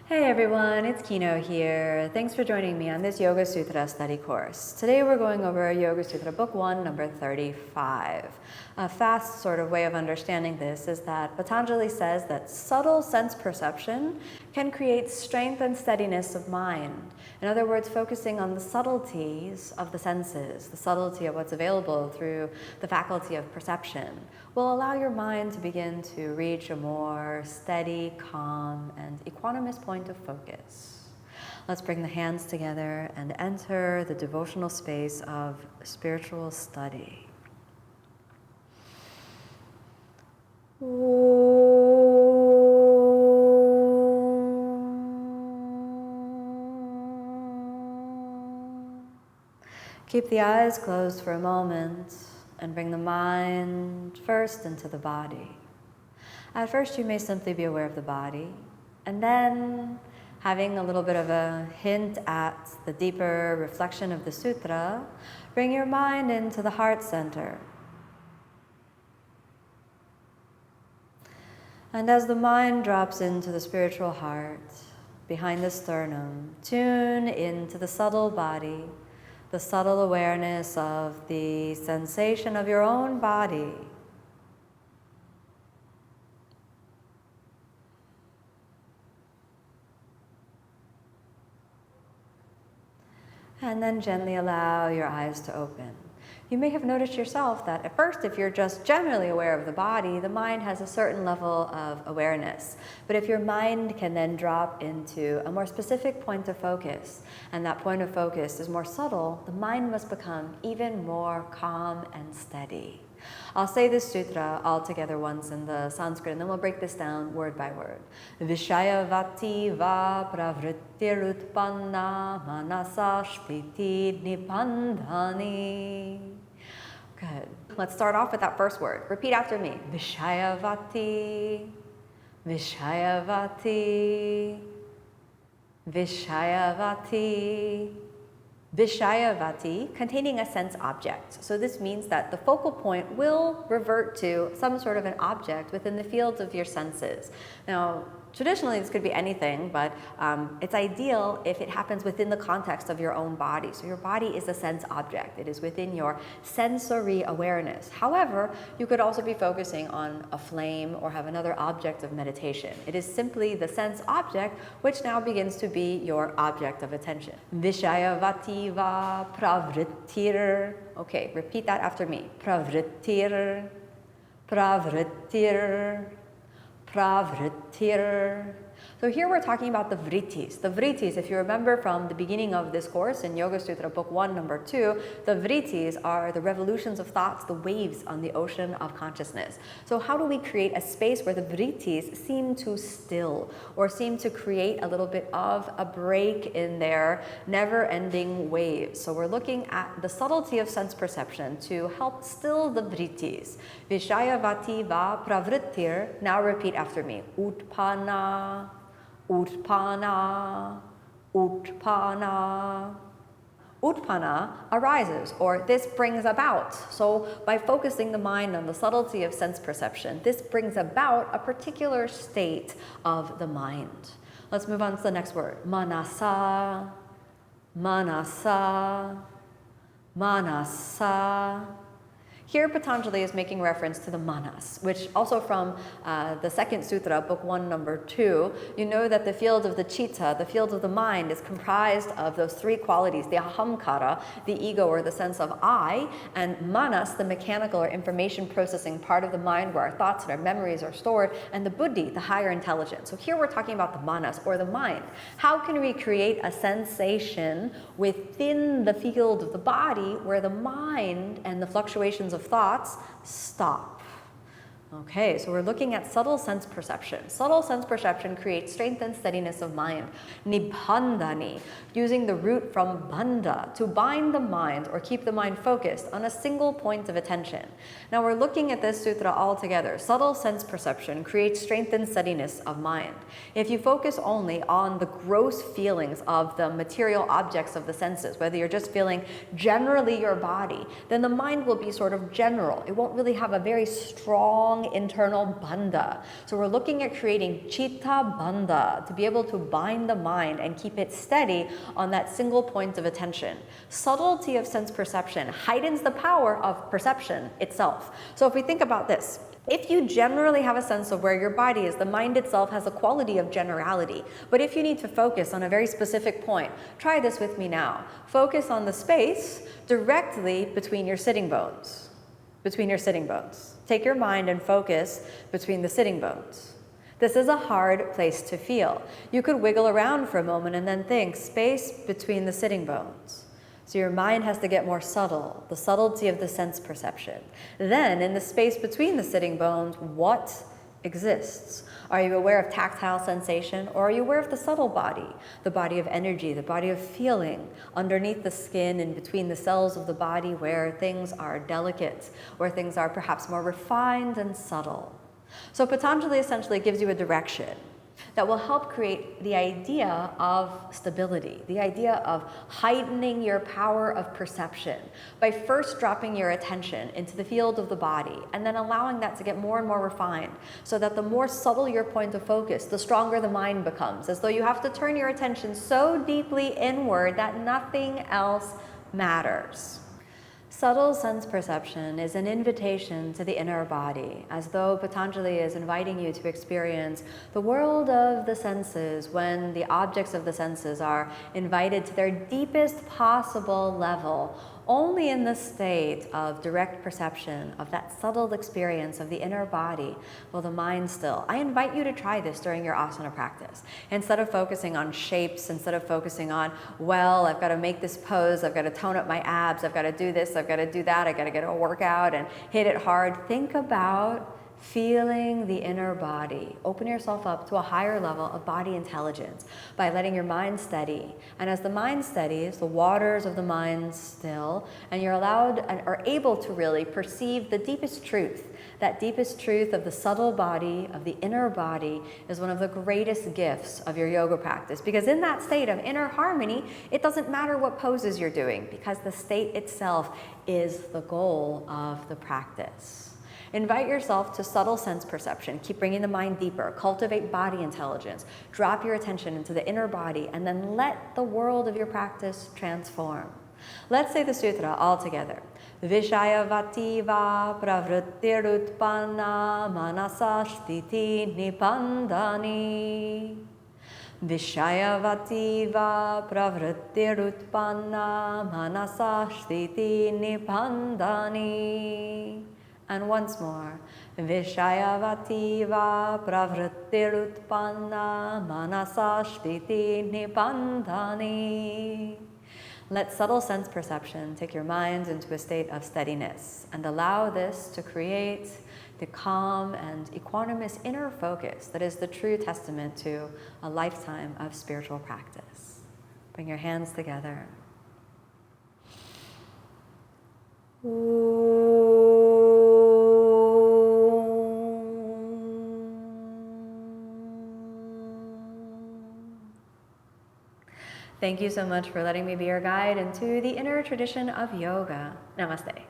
Hey everyone, it's Kino here. Thanks for joining me on this Yoga Sutra study course. Today we're going over Yoga Sutra Book 1, number 35. A fast sort of way of understanding this is that Patanjali says that subtle sense perception can create strength and steadiness of mind. In other words, focusing on the subtleties of the senses, the subtlety of what's available through the faculty of perception, will allow your mind to begin to reach a more steady, calm, and equanimous point of focus. Let's bring the hands together and enter the devotional space of spiritual study. Keep the eyes closed for a moment and bring the mind first into the body. At first, you may simply be aware of the body, and then, having a little bit of a hint at the deeper reflection of the sutra, bring your mind into the heart center. And as the mind drops into the spiritual heart, behind the sternum, tune into the subtle body, the subtle awareness of the sensation of your own body. And then gently allow your eyes to open. You may have noticed yourself that at first, if you're just generally aware of the body, the mind has a certain level of awareness. But if your mind can then drop into a more specific point of focus, and that point of focus is more subtle, the mind must become even more calm and steady. I'll say this sutra all together once in the Sanskrit, and then we'll break this down word by word. Visayavatì va pravrttir utpannā manasah sthiti-nibandhanì. Good. Let's start off with that first word. Repeat after me. Visayavatì, Visayavatì, Visayavatì. Visayavatì, containing a sense object. So this means that the focal point will revert to some sort of an object within the fields of your senses. Now, traditionally, this could be anything, but it's ideal if it happens within the context of your own body. So your body is a sense object. It is within your sensory awareness. However, you could also be focusing on a flame or have another object of meditation. It is simply the sense object, which now begins to be your object of attention. Visayavatì va pravrttir. Okay, repeat that after me. Pravrttir, pravrttir, pravrttir. So here we're talking about the vrittis. The vrittis, if you remember from the beginning of this course in Yoga Sutra Book 1, number 2, the vrittis are the revolutions of thoughts, the waves on the ocean of consciousness. So how do we create a space where the vrittis seem to still or seem to create a little bit of a break in their never-ending waves? So we're looking at the subtlety of sense perception to help still the vrittis. Visayavatì va pravrttir. Now repeat after me. Utpannā, utpannā, utpannā. Utpannā arises, or this brings about. So by focusing the mind on the subtlety of sense perception, this brings about a particular state of the mind. Let's move on to the next word. Manasah, manasah, manasah. Here Patanjali is making reference to the manas, which also from the second sutra, book 1, number 2, you know that the field of the citta, the field of the mind, is comprised of those three qualities, the ahamkara, the ego or the sense of I, and manas, the mechanical or information processing part of the mind where our thoughts and our memories are stored, and the buddhi, the higher intelligence. So here we're talking about the manas, or the mind. How can we create a sensation within the field of the body where the mind and the fluctuations of thoughts stop? Okay, so we're looking at subtle sense perception. Subtle sense perception creates strength and steadiness of mind. Nibandhanì, using the root from bandha, to bind the mind or keep the mind focused on a single point of attention. Now we're looking at this sutra all together. Subtle sense perception creates strength and steadiness of mind. If you focus only on the gross feelings of the material objects of the senses, whether you're just feeling generally your body, then the mind will be sort of general. It won't really have a very strong strong internal bandha. So we're looking at creating chitta bandha, to be able to bind the mind and keep it steady on that single point of attention. Subtlety of sense perception heightens the power of perception itself. So if we think about this, if you generally have a sense of where your body is, the mind itself has a quality of generality. But if you need to focus on a very specific point, try this with me now. Focus on the space directly between your sitting bones. Between your sitting bones. Take your mind and focus between the sitting bones. This is a hard place to feel. You could wiggle around for a moment and then think, space between the sitting bones. So your mind has to get more subtle, the subtlety of the sense perception. Then, in the space between the sitting bones, what exists? Are you aware of tactile sensation, or are you aware of the subtle body of energy, the body of feeling, underneath the skin and between the cells of the body where things are delicate, where things are perhaps more refined and subtle? So Patanjali essentially gives you a direction that will help create the idea of stability, the idea of heightening your power of perception by first dropping your attention into the field of the body and then allowing that to get more and more refined, so that the more subtle your point of focus, the stronger the mind becomes, as though you have to turn your attention so deeply inward that nothing else matters. Subtle sense perception is an invitation to the inner body, as though Patanjali is inviting you to experience the world of the senses when the objects of the senses are invited to their deepest possible level, only in the state of direct perception of that subtle experience of the inner body will the mind still. I invite you to try this during your asana practice. Instead of focusing on shapes, instead of focusing on, well, I've got to make this pose, I've got to tone up my abs, I've got to do this, I've got to do that, I've got to get a workout and hit it hard. Think about feeling the inner body. Open yourself up to a higher level of body intelligence by letting your mind steady. And as the mind steadies, the waters of the mind still, and you're allowed and are able to really perceive the deepest truth. That deepest truth of the subtle body, of the inner body, is one of the greatest gifts of your yoga practice. Because in that state of inner harmony, it doesn't matter what poses you're doing, because the state itself is the goal of the practice. Invite yourself to subtle sense perception. Keep bringing the mind deeper. Cultivate body intelligence. Drop your attention into the inner body, and then let the world of your practice transform. Let's say the sutra all together. Visayavatī va pravrttir utpannā manasah sthiti-nibandhanì. Visayavatī va pravrttir utpannā manasah sthiti-nibandhanì. And once more, Visayavatī va pravrttir utpannā manasah sthiti-nibandhanì. Let subtle sense perception take your mind into a state of steadiness and allow this to create the calm and equanimous inner focus that is the true testament to a lifetime of spiritual practice. Bring your hands together. Thank you so much for letting me be your guide into the inner tradition of yoga. Namaste.